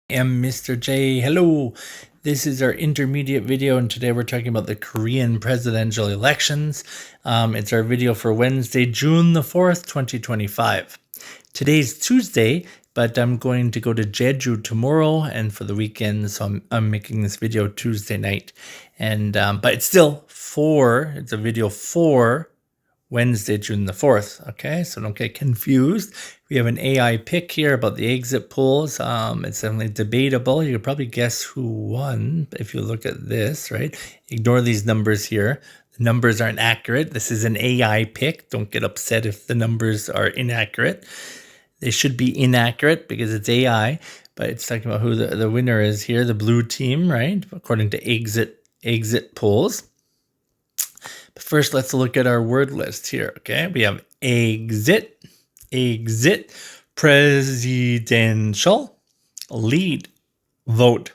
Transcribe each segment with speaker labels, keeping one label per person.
Speaker 1: am Mr. J. Hello. This is our intermediate video, and today we're talking about the Korean presidential elections. It's our video for Wednesday, June the 4th, 2025. Today's Tuesday, but I'm going to go to Jeju tomorrow and for the weekend, so I'm making this video Tuesday night. And but it's still it's a video for Wednesday, June the 4th. Okay, so don't get confused. We have an AI pick here about the exit polls. It's definitely debatable. You could probably guess who won if you look at this, right? Ignore these numbers here. The numbers aren't accurate. This is an AI pick. Don't get upset if the numbers are inaccurate. They should be inaccurate because it's AI, but it's talking about who the winner is here, the blue team, right? According to exit polls. But first, let's look at our word list here, okay? We have exit, presidential, lead, vote,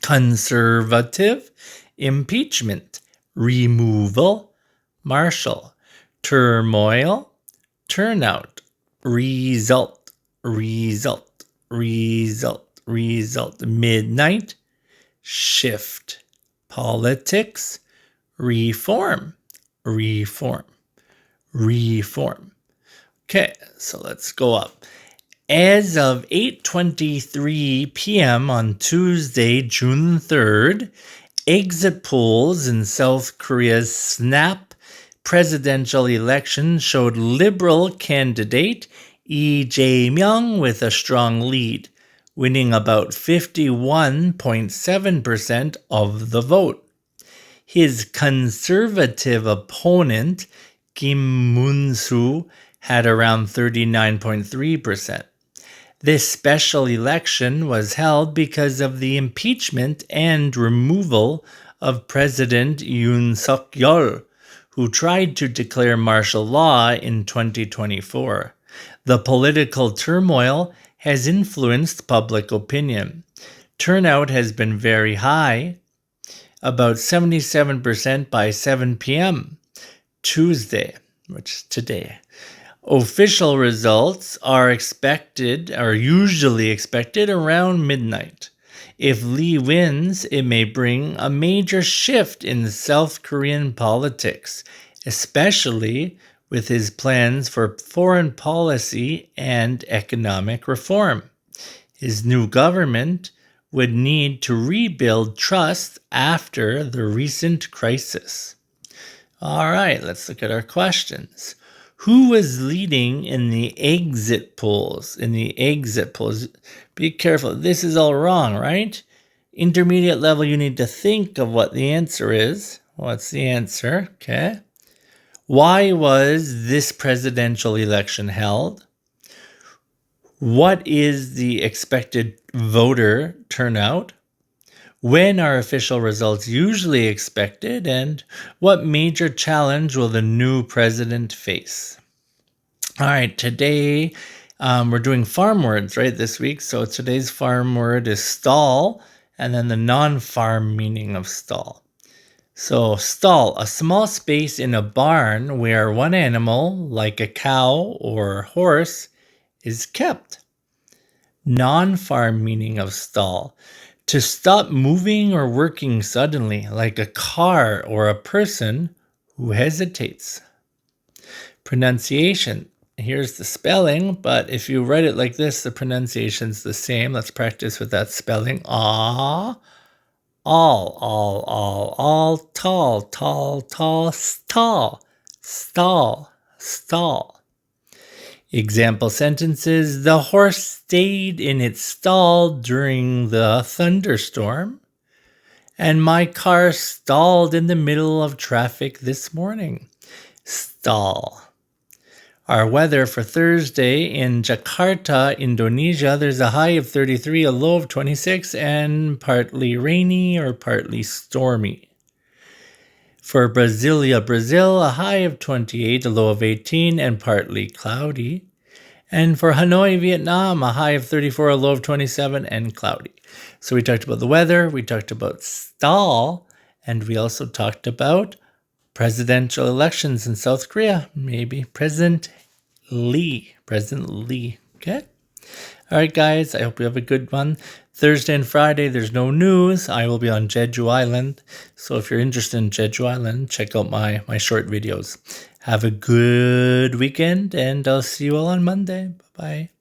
Speaker 1: conservative, impeachment, removal, marshal, turmoil, turnout, result, midnight, shift, politics, reform. Okay, so let's go up. As of 8:23 p.m. on Tuesday, June 3rd, exit polls in South Korea's snap presidential election showed Liberal candidate Lee Jae-myung with a strong lead, winning about 51.7% of the vote. His conservative opponent, Kim Moon-soo, had around 39.3%. This special election was held because of the impeachment and removal of President Yoon Suk-yeol, who tried to declare martial law in 2024. The political turmoil has influenced public opinion. Turnout has been very high, about 77% by 7 p.m. Tuesday, which is today. Official results are usually expected around midnight. If Lee wins, it may bring a major shift in South Korean politics, especially with his plans for foreign policy and economic reform. His new government would need to rebuild trust after the recent crisis. All right, let's look at our questions. Who was leading in the exit polls? Be careful. This is all wrong, right? Intermediate level, you need to think of what the answer is. What's the answer? Okay. Why was this presidential election held? What is the expected voter turnout? When are official results usually expected? And what major challenge will the new president face? All right, today we're doing farm words, right, this week. So today's farm word is stall, and then the non-farm meaning of stall. So stall, a small space in a barn where one animal, like a cow or horse, is kept. Non-farm meaning of stall, to stop moving or working suddenly, like a car or a person who hesitates. Pronunciation, here's the spelling, but if you write it like this, the pronunciation's the same. Let's practice with that spelling. All, tall, stall. Example sentences: the horse stayed in its stall during the thunderstorm, and my car stalled in the middle of traffic this morning. Stall. Our weather for Thursday in Jakarta, Indonesia, there's a high of 33, a low of 26, and partly rainy or partly stormy. For Brasilia, Brazil, a high of 28, a low of 18, and partly cloudy. And for Hanoi, Vietnam, a high of 34, a low of 27, and cloudy. So we talked about the weather, we talked about stall, and we also talked about presidential elections in South Korea. Maybe President Lee. Okay? All right, guys, I hope you have a good one. Thursday and Friday, there's no news. I will be on Jeju Island. So if you're interested in Jeju Island, check out my short videos. Have a good weekend, and I'll see you all on Monday. Bye-bye.